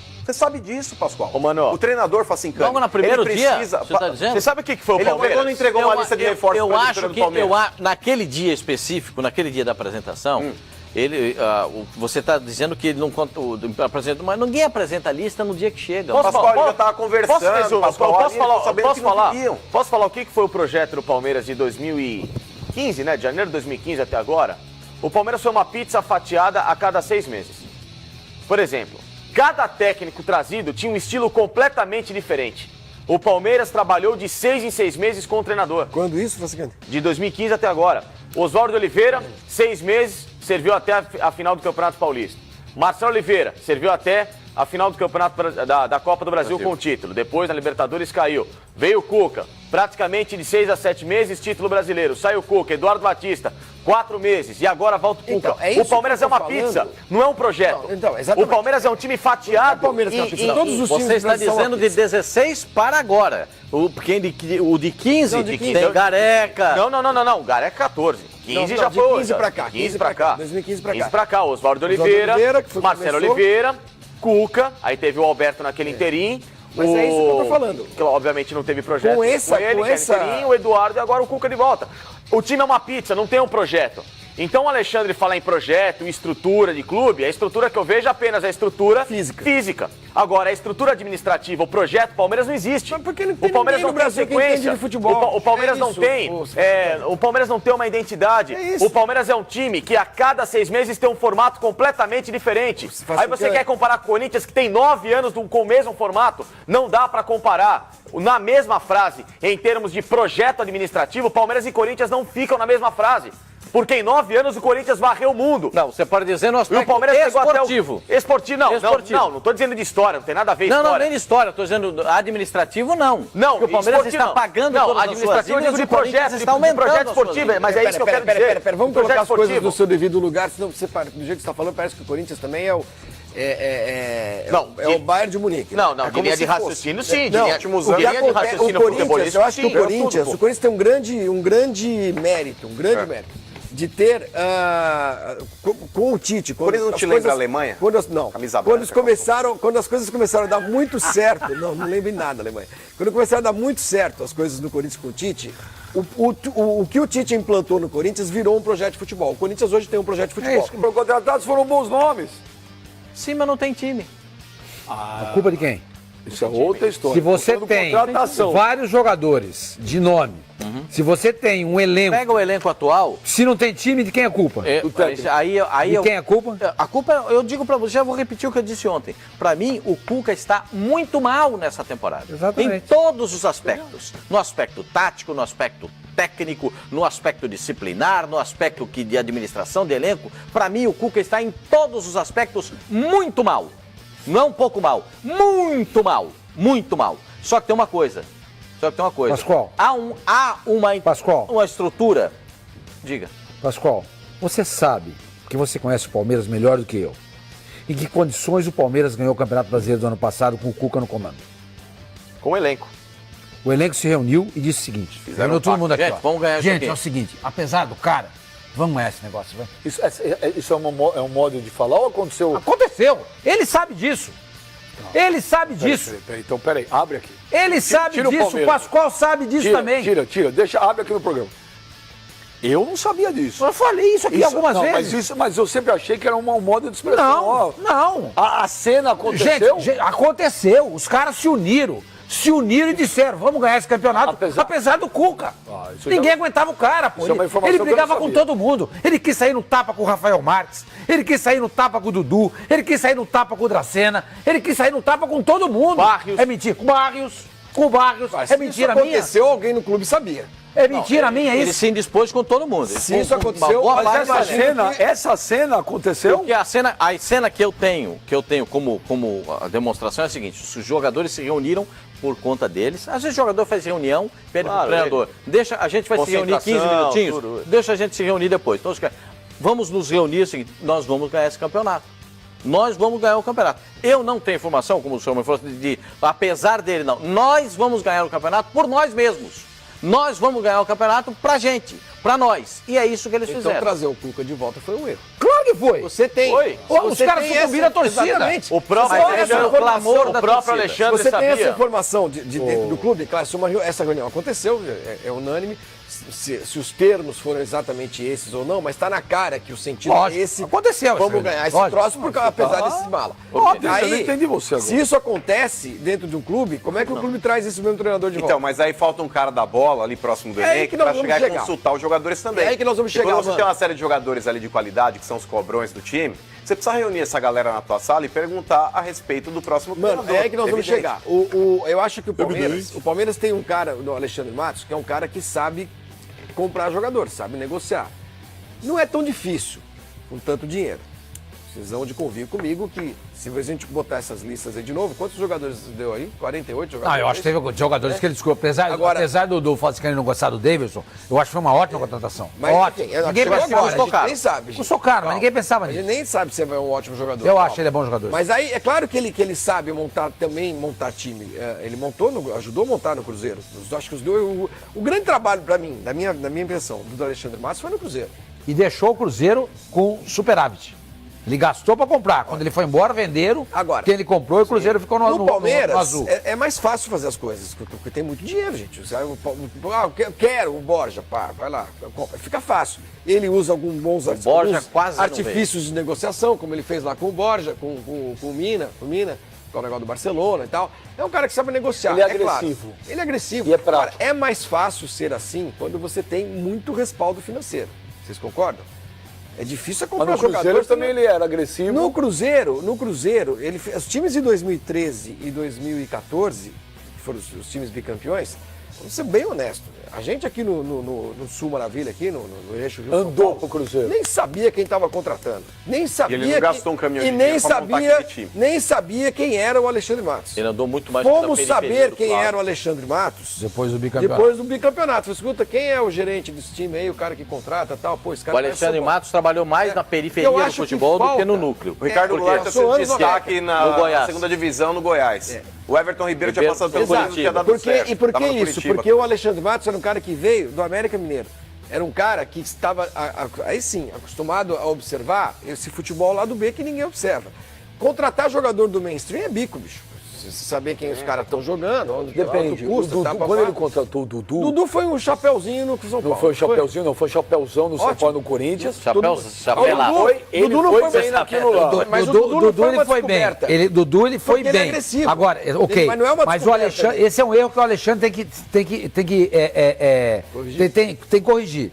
Pascoal. Ô, mano, o treinador Facincani, logo no primeiro dia, você tá dizendo? Você sabe o que foi o Palmeiras? Ele não entregou uma lista de reforços para a diretoria do Palmeiras. Naquele dia específico, naquele dia da apresentação, você está dizendo que ele não apresenta, mas ninguém apresenta a lista no dia que chega. Pascoal, ele já estava conversando. Posso falar o que foi o projeto do Palmeiras de 2015, né? De janeiro de 2015 até agora? O Palmeiras foi uma pizza fatiada a cada 6 meses. Por exemplo, cada técnico trazido tinha um estilo completamente diferente. O Palmeiras trabalhou de 6 em 6 meses com o treinador. Quando isso, Facincani? De 2015 até agora. Oswaldo Oliveira, 6 meses, serviu até a final do Campeonato Paulista. Marcelo Oliveira, serviu até a final do Campeonato da Copa do Brasil com o título. Depois, na Libertadores, caiu. Veio o Cuca, praticamente de 6 a 7 meses, título brasileiro. Sai o Cuca, Eduardo Batista, 4 meses. E agora volta o Cuca. Então, é isso o Palmeiras é uma pizza, não é um projeto. Então, exatamente. O Palmeiras é um time fatiado. O Palmeiras é uma pizza. Todos os times você está dizendo de 16 para agora. O de 15, tem Gareca. Não. O Gareca 14. 15 já foi. 15 pra cá. 15 pra cá. 2015 pra cá. 15 pra cá. Oswaldo Oliveira, que foi Marcelo Oliveira, Cuca, aí teve o Alberto naquele interim. Mas é isso que eu tô falando. Que obviamente não teve projeto com ele, interim, o Eduardo e agora o Cuca de volta. O time é uma pizza, não tem um projeto. Então o Alexandre fala em projeto, estrutura de clube, a estrutura que eu vejo é apenas a estrutura física. Agora, a estrutura administrativa, o projeto, o Palmeiras não existe. Mas porque não tem o Palmeiras não tem sequência. De futebol. O Palmeiras não tem. O Palmeiras não tem uma identidade. O Palmeiras é um time que a cada 6 meses tem um formato completamente diferente. Aí você quer comparar com o Corinthians, que tem 9 anos com o mesmo formato. Não dá pra comparar. Na mesma frase, em termos de projeto administrativo, Palmeiras e Corinthians não ficam na mesma frase. Porque em 9 anos o Corinthians varreu o mundo. Não, você pode dizer no aspecto e o Palmeiras esportivo. Esportivo, não tô dizendo de história, não tem nada a ver história. Não, nem de história, tô dizendo administrativo não. Não, porque o Palmeiras está pagando todas as suas dívidas de projeto, de projeto esportivo, mas é isso que eu quero dizer. Pera, vamos colocar as coisas no seu devido lugar, senão você, do jeito que você está falando, parece que o Corinthians também é o Bayern de Munique. Não, de linha de raciocínio, sim. De linha de raciocínio futebolístico. Eu acho que o Corinthians tem um grande mérito, de ter com o Tite. Por isso não te lembra a Alemanha? Quando as coisas começaram a dar muito certo, não lembro nada da Alemanha. Quando começaram a dar muito certo as coisas no Corinthians com o Tite, o que o Tite implantou no Corinthians virou um projeto de futebol. O Corinthians hoje tem um projeto de futebol. Os contratados foram bons nomes. Sim, mas não tem time. A culpa de quem? Isso é outra história. Se você tem vários jogadores de nome, se você tem um elenco... Pega o elenco atual... Se não tem time, de quem é a culpa? Quem é a culpa? A culpa, eu digo pra você, já vou repetir o que eu disse ontem. Pra mim, o Cuca está muito mal nessa temporada. Exatamente. Em todos os aspectos. No aspecto tático, no aspecto técnico, no aspecto disciplinar, no aspecto de administração de elenco. Pra mim, o Cuca está em todos os aspectos muito mal. Não um pouco mal, muito mal, muito mal. Só que tem uma coisa. Pascoal. Há uma estrutura. Diga. Pascoal, você sabe que você conhece o Palmeiras melhor do que eu. Em que condições o Palmeiras ganhou o Campeonato Brasileiro do ano passado com o Cuca no comando? Com o elenco. O elenco se reuniu e disse o seguinte. Reuniu todo mundo aqui, gente, vamos ganhar gente, é o seguinte, apesar do cara, vamos ganhar esse negócio. Vai. Isso é um modo de falar ou aconteceu? Aconteceu. Ele sabe disso. Ele sabe disso. Então, peraí, abre aqui. Ele sabe tira o disso, o Palmeiras. Pascoal sabe disso também. Abre aqui no programa. Eu não sabia disso. Eu falei isso aqui algumas vezes. Mas eu sempre achei que era um modo de expressão. Não. A cena aconteceu? Gente, aconteceu. Os caras se uniram e disseram, vamos ganhar esse campeonato, apesar do Cuca. Ninguém aguentava o cara, pô. Ele brigava com todo mundo. Ele quis sair no tapa com o Rafael Marques, ele quis sair no tapa com o Dudu, ele quis sair no tapa com o Dracena, ele quis sair no tapa com todo mundo. Barrios. É mentira. Com o Barrios. É mentira minha. Aconteceu, alguém no clube sabia. É mentira minha Ele isso. se indispôs com todo mundo. Se isso aconteceu, Mas essa cena aconteceu? Porque a cena que eu tenho como a demonstração é a seguinte: os jogadores se reuniram por conta deles. Às vezes o jogador faz reunião, pede pro treinador. Deixa, a gente vai se reunir 15 minutinhos, deixa a gente se reunir depois. Então, vamos nos reunir, assim, nós vamos ganhar esse campeonato. Nós vamos ganhar o campeonato. Eu não tenho informação, como o senhor me falou, apesar dele não. Nós vamos ganhar o campeonato por nós mesmos. Nós vamos ganhar o campeonato pra gente, pra nós. E é isso que eles fizeram. Então trazer o Cuca de volta foi um erro. Claro que foi. Você tem. Foi. Os caras sucumbiram à torcida. Exatamente. O próprio Alexandre Você tem essa sabia. informação de dentro do clube, claro, essa reunião aconteceu, é unânime. Se os termos foram exatamente esses ou não, mas está na cara que o sentido é esse. Aconteceu. Vamos ganhar esse troço apesar desses malas. Eu não entendi você agora. Se isso acontece dentro de um clube, como é que o clube traz esse mesmo treinador de volta? Então, mas aí falta um cara da bola ali próximo do É aí elenco que nós pra vamos chegar e chegar. consultar os jogadores também. É aí que nós vamos E quando chegar, você mano. tem uma série de jogadores ali de qualidade, que são os cobrões do time, você precisa reunir essa galera na tua sala e perguntar a respeito do próximo Mano, treinador. é aí que nós vamos Evidente. chegar. Eu acho que o Palmeiras tem um cara, o Alexandre Matos, que é um cara que sabe comprar jogador, sabe negociar. Não é tão difícil com tanto dinheiro. Vocês vão de convir comigo que, se a gente botar essas listas aí de novo, quantos jogadores deu aí? 48 jogadores? Eu acho que teve jogadores que ele desculpa. Apesar do Falcão não gostar do Davidson, eu acho que foi uma ótima contratação. Mas ótimo. enfim, Ninguém chegou pensava agora, a gente nisso. nem sabe. Custou caro, mas ninguém pensava A gente nisso. nem sabe se é um ótimo jogador. Eu acho que ele é bom jogador. Mas aí, é claro que ele sabe montar time. Ele ajudou a montar no Cruzeiro. Acho que o grande trabalho, pra mim, da minha impressão, do Alexandre Matos foi no Cruzeiro. E deixou o Cruzeiro com superávit. Ele gastou pra comprar. Quando ele foi embora, venderam. Agora, quem ele comprou e o Cruzeiro ficou no Palmeiras, azul. é mais fácil fazer as coisas, porque tem muito dinheiro, gente. Eu quero o Borja, pá, vai lá, compra. Fica fácil. Ele usa alguns bons Borja quase não artifícios de negociação, como ele fez lá com o Borja, com o Mina, com o negócio do Barcelona e tal. É um cara que sabe negociar. Ele é claro. agressivo. Ele é agressivo. E é prático. Agora, é mais fácil ser assim quando você tem muito respaldo financeiro. Vocês concordam? É difícil Mas comprar no Cruzeiro jogadores também ele era agressivo. No Cruzeiro, os times de 2013 e 2014, que foram os times bicampeões, vamos ser bem honesto. A gente aqui no Sul Maravilha, aqui no eixo Rio Andou pro Cruzeiro. nem sabia quem estava contratando. Nem sabia. E ele não gastou um caminhão de e nem dinheiro pra montar sabia, aquele time. nem sabia quem era o Alexandre Matos. Ele andou muito mais Fomos pela periferia saber do quem Flávio. era o Alexandre Matos Depois do bicampeonato. depois do bicampeonato. Você escuta, quem é o gerente desse time aí, o cara que contrata tal? Pô, esse cara O Alexandre Matos trabalhou mais na periferia eu do acho que futebol do que no falta. núcleo. O Ricardo Porque Goulart passou está anos sendo destaque no na Goiás. segunda divisão no Goiás. O Everton Ribeiro tinha Ribeiro passado pelo pelo Corinthians, tinha dado Curitiba. certo. E por que Tava no isso? Curitiba. Porque o Alexandre Matos era um cara que veio do América Mineiro. Era um cara que estava, aí sim, acostumado a observar esse futebol lá do B que ninguém observa. Contratar jogador do mainstream é bico, bicho. Você saber quem os caras estão jogando, onde Depende. quanto custa, O Dudu, tá, quando ele contratou o Dudu, Dudu foi um chapeuzinho no São Paulo. não foi um chapeuzinho, não foi chapéuzão no São Ótimo. Paulo, no Corinthians. Chapelado. Ele Dudu não foi foi bem uma- naquilo lá. Mas o Dudu Dudu não ele foi bem. descoberta. Dudu ele foi Porque ele é bem. agressivo. Agora, ok. Mas não é uma Mas o descoberta Alexandre, dele. esse é um erro que o Alexandre tem que corrigir.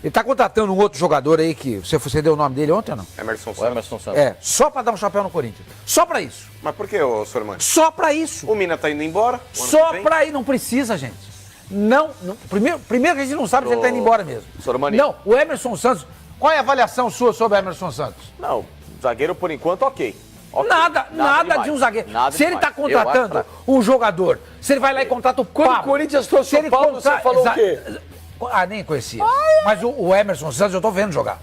Ele tá contratando um outro jogador aí que você deu o nome dele ontem ou não? Emerson O Santos. Emerson Santos. É, só pra dar um chapéu no Corinthians. Só pra isso. Mas por que, ô Sormani? Só pra isso. O Mina tá indo embora. o ano Só que vem. pra ir, não precisa, gente. Não, primeiro que a gente não sabe se ele tá indo embora mesmo. Sormani. Não, o Emerson Santos, qual é a avaliação sua sobre o Emerson Santos? Não, zagueiro por enquanto, ok. Ok. Nada demais. de um zagueiro. Nada se ele demais. tá contratando um jogador, se ele vai lá e contrata o Quando Pablo. o Corinthians trouxe se o ele Paulo, você falou o quê? Nem conhecia. Mas o Emerson Santos eu tô vendo jogar.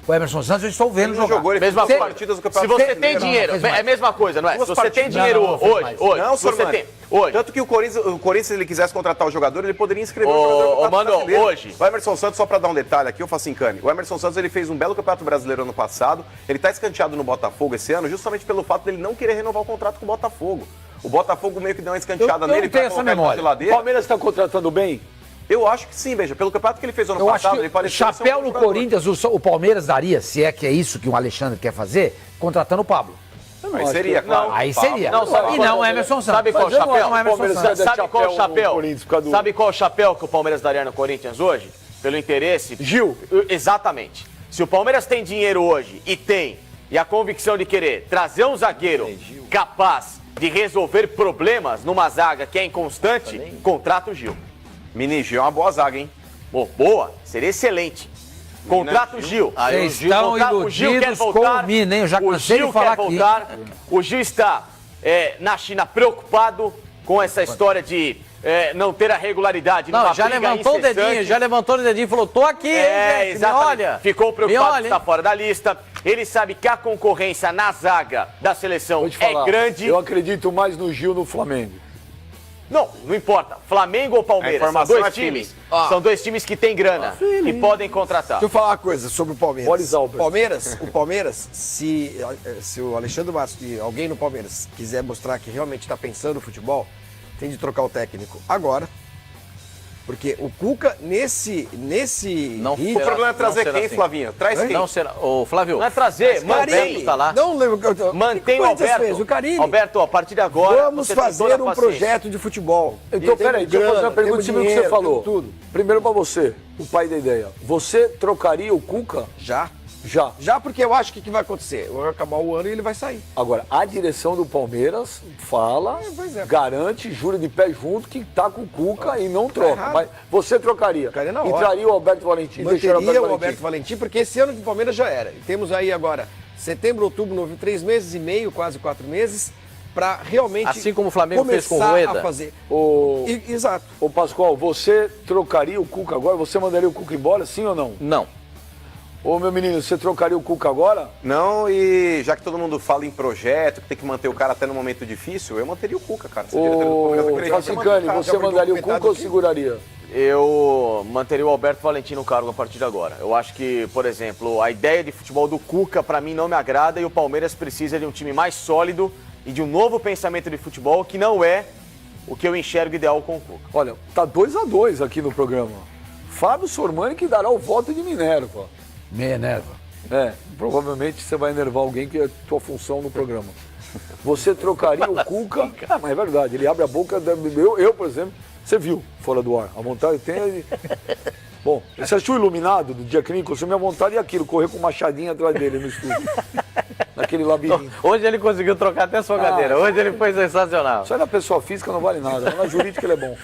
O Emerson Santos eu estou vendo Ele não jogar. jogou, ele fez Mesma duas coisa. partidas do Se Campeonato você tem Brasileiro. dinheiro, Não, fez mais. é a mesma coisa, não é? Se Duas você tem partidas. dinheiro Não, fez hoje, mais. Não, se você Sormani. tem... Hoje. Tanto que o Corinthians, se ele quisesse contratar o jogador, ele poderia inscrever o Ô, jogador no ô, Campeonato Mano, Brasileiro. hoje- O Emerson Santos, só pra dar um detalhe aqui, o Facincani. O Emerson Santos, ele fez um belo Campeonato Brasileiro ano passado. Ele tá escanteado no Botafogo esse ano, justamente pelo fato dele não querer renovar o contrato com o Botafogo. O Botafogo meio que deu uma escanteada Eu nele não tenho essa colocar ele na memória. O geladeira. Palmeiras está contratando bem? Eu acho que sim, veja. Pelo campeonato que ele fez ano Eu acho passado, que ele o pareceu ser um chapéu bom no jogador. Corinthians, o Palmeiras daria, se é que é isso que o Alexandre quer fazer, contratando o Pablo. Aí seria, claro. Aí o Pablo. seria. Não, sabe e qual- não o Emerson Santos. Sabe qual Mas eu não chapéu? acho que o Emerson Palmeiras Santos. vai dar Sabe qual chapéu no chapéu? Corinthians por causa do- Sabe qual chapéu que o Palmeiras daria no Corinthians hoje? Pelo interesse? Gil. Exatamente. Se o Palmeiras tem dinheiro hoje e a convicção de querer trazer um zagueiro capaz de resolver problemas numa zaga que é inconstante, contrata o Gil. Mini Gil é uma boa zaga, hein? Pô, boa, seria excelente. Contrata o Gil. Vocês estão O Gil quer iludidos com voltar. o Mina, hein? Eu já O cansei Gil de falar quer aqui. voltar. O Gil está na China preocupado com essa história de não ter a regularidade numa Não, já briga levantou o incessante. dedinho, já levantou o dedinho e falou, tô aqui, hein, gente, me exatamente. olha. Ficou preocupado Me que olha, está hein? fora da lista. Ele sabe que a concorrência na zaga da seleção Vou te falar, é grande. eu acredito mais no Gil no Flamengo. Não importa. Flamengo ou Palmeiras, A são informação dois é firme. times. São dois times que têm grana e podem contratar. Deixa eu falar uma coisa sobre o Palmeiras. Boris Albert. O Palmeiras, se o Alexandre Matos e alguém no Palmeiras quiser mostrar que realmente está pensando no futebol, tem de trocar o técnico agora. Porque o Cuca, nesse Não ritmo- O problema é Não trazer será quem, assim. Flavinho? Traz quem? Não será. Ô, Flávio. Não é trazer, Carilli, mantém. Tá lá. não lembro. Mantém o Corinthians Alberto. fez? O Carilli. Alberto, a partir de agora. Vamos você tem fazer toda a um paciência. projeto de futebol. Então, E temos peraí, deixa eu fazer uma grana, pergunta em temos cima do que dinheiro, você falou. temos tudo. Primeiro pra você, o pai da ideia. Você trocaria o Cuca? Já. Já. Já porque eu acho que o que vai acontecer? Vai acabar o ano e ele vai sair. Agora, a direção do Palmeiras fala, pois é. garante, jura de pé junto que tá com o Cuca e não troca. errado. Mas você trocaria? Trocaria na hora. Entraria o Alberto Valentim? deixaria Manteria o Alberto Valentim, porque esse ano de Palmeiras já era. E temos aí agora setembro, outubro, novembro, 3 meses e meio, quase 4 meses, para realmente Assim como o Flamengo fez com o começar Rueda. a fazer. Exato. Ô Pascoal, você trocaria o Cuca agora? Você mandaria o Cuca embora, sim ou não? Não. Ô meu menino, você trocaria o Cuca agora? Não, e já que todo mundo fala em projeto, que tem que manter o cara até no momento difícil, eu manteria o Cuca, cara. Se a diretoria do Palmeiras Ô acredita, Facincani, cara, você já mandaria o documentado Cuca ou aqui? seguraria? Eu manteria o Alberto Valentim no cargo a partir de agora. Eu acho que, por exemplo, a ideia de futebol do Cuca, para mim, não me agrada e o Palmeiras precisa de um time mais sólido e de um novo pensamento de futebol que não é o que eu enxergo ideal com o Cuca. Olha, tá 2-2 aqui no programa. Fábio Sormani que dará o voto de Minerva. Meia nerva. Provavelmente você vai enervar alguém que é tua função no programa. Você trocaria o Cuca? Ah, mas é verdade, ele abre a boca. Eu, por exemplo, você viu fora do ar. A vontade tem. Bom, você assistiu o Iluminado do Jack Nicholson? Minha vontade é aquilo, correr com o machadinho atrás dele no estúdio. Naquele labirinto. Hoje ele conseguiu trocar até a sua cadeira. Hoje ele foi sensacional. Isso aí na pessoa física não vale nada, mas na jurídica ele é bom.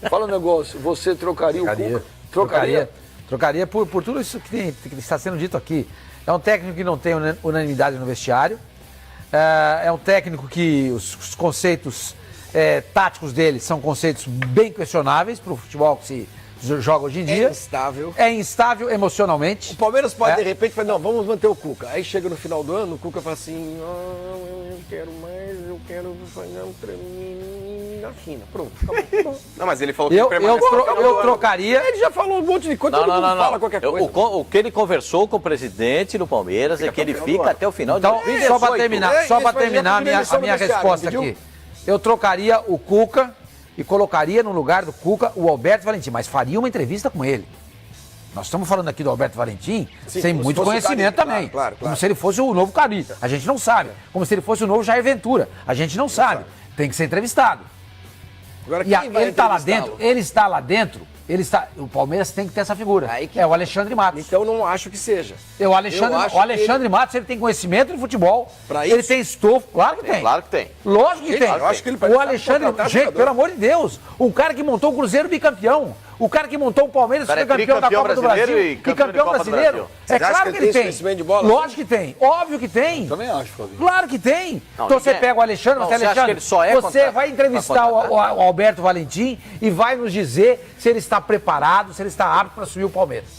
Fala um negócio, você trocaria o Cuca? Trocaria por tudo isso que está sendo dito aqui. É um técnico que não tem unanimidade no vestiário. É um técnico que os conceitos táticos dele são conceitos bem questionáveis para o futebol que se joga hoje em dia. É instável emocionalmente. O Palmeiras pode, de repente, falar, não, vamos manter o Cuca. Aí chega no final do ano, o Cuca fala assim, eu quero mais, eu quero fazer um treininho na China. Pronto, acabou. Não, mas ele falou que Eu permanece. trocaria. Ele já falou um monte de coisa, todo mundo fala qualquer coisa. O que ele conversou com o presidente do Palmeiras é que ele fica até o final de Então, 2018. só para terminar, Esse vai ser a minha no vestiário, resposta entendeu? aqui. Eu trocaria o Cuca e colocaria no lugar do Cuca o Alberto Valentim, mas faria uma entrevista com ele. Nós estamos falando aqui do Alberto Valentim Sim, sem como se muito fosse o conhecimento Carilli, também. claro. Como se ele fosse o novo Carilli. A gente não sabe. Como se ele fosse o novo Jair Ventura. A gente não sabe. Tem que ser entrevistado. Agora, E quem vai ele está lá entrevistá-lo? dentro, o Palmeiras tem que ter essa figura. É o Alexandre Matos. Então não acho que seja. O Alexandre Matos, ele tem conhecimento de futebol. Pra ele isso? tem estofo. Claro que tem. Claro que tem. Lógico que Gente, tem. eu acho que ele pode O Alexandre, contratar gente, jogador. pelo amor de Deus, o cara que montou o Cruzeiro bicampeão, o cara que montou o Palmeiras, O cara foi é campeão da tricampeão Copa do brasileiro Brasil e campeão de Copa do brasileiro. Brasil. É Você acha claro que que ele ele tem tem. esse conhecimento de bola? Lógico que tem. Óbvio que tem. Também acho, Flavinho. Claro que tem. Não, Então você ninguém- pega o Alexandre, Não, você você acha que ele só é você contra- vai entrevistar pra o Alberto Valentim e vai nos dizer se ele está preparado, se ele está apto para assumir o Palmeiras.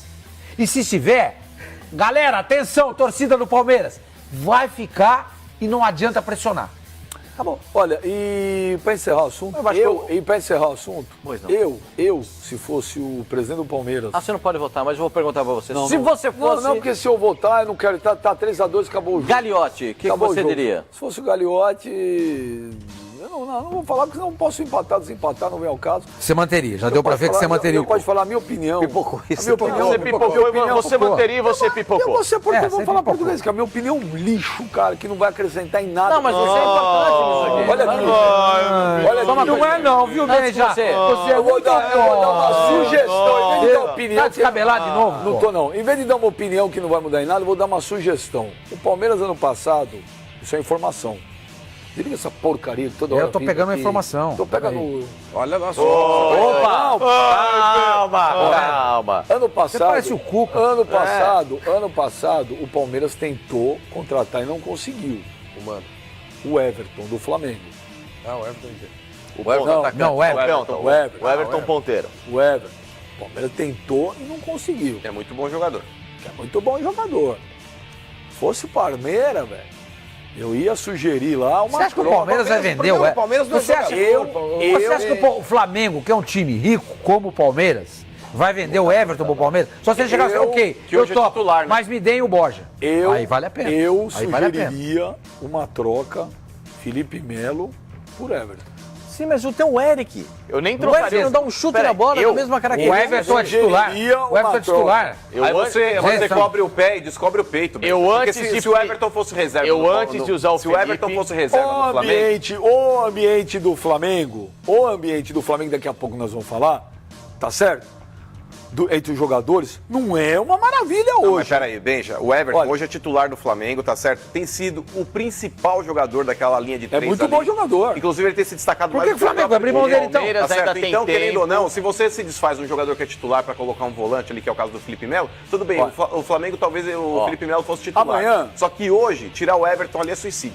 E se estiver, Galera, atenção, torcida do Palmeiras. Vai ficar e não adianta pressionar. Tá bom. Olha, e para encerrar o assunto, Pois não. eu, se fosse o presidente do Palmeiras... Ah, você não pode votar, mas eu vou perguntar pra você. Não, se não. você fosse... Não, porque se eu votar, eu não quero... Tá 3-2, acabou o jogo. Gagliotti, o que Acabou você o jogo. diria? Se fosse o Gagliotti... Eu não vou falar, porque senão eu posso empatar, desempatar, não vem ao caso. Você manteria, já deu pra ver que você manteria. Eu pode falar a minha opinião. Pipocou isso. A minha opinião. Você pipocou, você manteria e você Eu pipocou. vou ser português, É, vou você falar pipocou. português, que a minha opinião é um lixo, cara, que não vai acrescentar em nada. Não, mas você é importante nisso aqui. Olha aqui. Olha Só uma aqui. coisa. Não é não, viu, Antes Benja? de você- Você é Eu vou muito dar uma sugestão, em vez de dar opinião... Tá descabelado de novo? Não pô? tô não. Em vez de dar uma opinião que não vai mudar em nada, eu vou dar uma sugestão. O Palmeiras ano passado, isso é informação. Desliga essa porcaria que toda hora Eu tô fica pegando a aqui. informação. Tô pegando... Olha lá só. Opa! Calma. Ano passado... parece o Cuca. Ano passado, o Palmeiras tentou contratar e não conseguiu. Mano. O Everton, do Flamengo. Ah, o Everton aqui. O Everton, Não, o Everton. O Everton. O Everton ponteiro. O Everton. O Palmeiras tentou e não conseguiu. É muito bom jogador. Que é muito bom jogador. Se fosse o Palmeiras, velho, eu ia sugerir lá uma Você acha que o troca. Palmeiras vai vender o O Palmeiras não Você é acha, jogador, você acha que o Flamengo, que é um time rico, como o Palmeiras, vai vender o Everton pro Palmeiras? Só se ele chegar e falar, ok, que eu hoje é topo, titular, né? mas me deem o Borja. Aí vale a pena. Eu Aí vale a pena. sugeriria uma troca Felipe Melo por Everton. Sim, mas o teu Eric. Eu nem O trocaria. Everton não dá um chute Peraí, na bola com a mesma O característica. Everton é titular. sugeriria O Everton uma é titular. Aí você Gente, cobre o pé e descobre o peito. Eu Porque antes se o Everton fosse reserva eu do antes de usar o Se o Felipe- Everton fosse reserva do Flamengo... O ambiente do Flamengo, daqui a pouco nós vamos falar, tá certo? Entre os jogadores, não é uma maravilha Não, mas hoje. peraí, Benja, o Everton Olha. hoje é titular do Flamengo, tá certo? Tem sido o principal jogador daquela linha de três muito ali. bom jogador. Inclusive ele tem se destacado Por mais que o Flamengo vai abrir mão dele então? Palmeiras Tá certo? ainda tem Então, querendo tempo. ou não, se você se desfaz um jogador que é titular pra colocar um volante ali, que é o caso do Felipe Melo, tudo bem, Olha. o Flamengo talvez o Felipe Melo fosse titular. Amanhã. Só que hoje, tirar o Everton ali é suicídio.